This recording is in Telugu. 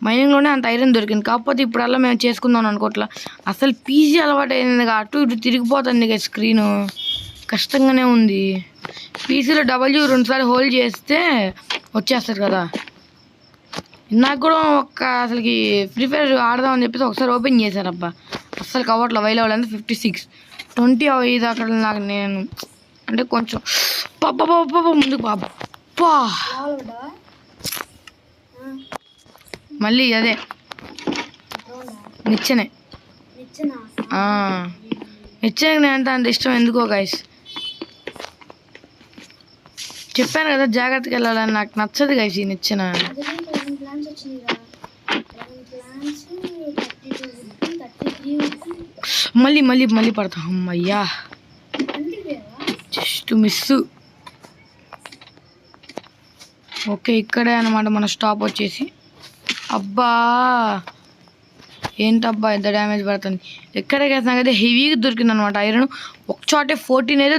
మైనింగ్లోనే అంత ఐరన్ దొరికింది. కాకపోతే ఇప్పుడల్లా మేము చేసుకుందాం అనుకోవట్లా. అసలు పీజీ అలవాటు అయింది, అటు ఇటు తిరిగిపోతుంది ఇక స్క్రీను, కష్టంగానే ఉంది. పీసీలో W2 సార్లు హోల్డ్ చేస్తే వచ్చేస్తుంది కదా. నాకు కూడా అసలుకి ఫ్రీ ఫైర్ ఆడదామని చెప్పేసి ఒకసారి ఓపెన్ చేశారబ్బా, అస్సలు కవర్లో వైల్ అవ్వలేదు. 56 20 అయ్యేది అక్కడ. నాకు నేను అంటే కొంచెం ముందుకు పాపా మళ్ళీ అదే నిచ్చనే నేను అంత ఇష్టం ఎందుకో గైస్. చెప్పాను కదా జాగ్రత్తగా వెళ్ళాలని. నాకు నచ్చదు గైస్ ఈ నిచ్చెన. మళ్ళీ పడతా. అమ్మయ్యా జస్ట్ మిస్. ఓకే ఇక్కడే అనమాట మన స్టాప్ వచ్చేసి. అబ్బా ఏంటబ్బా ఎంత డ్యామేజ్ పడుతుంది. ఎక్కడికి వేసినా కదా హెవీగా దొరికింది అనమాట ఐరన్. ఒక చోటే 14 అయితే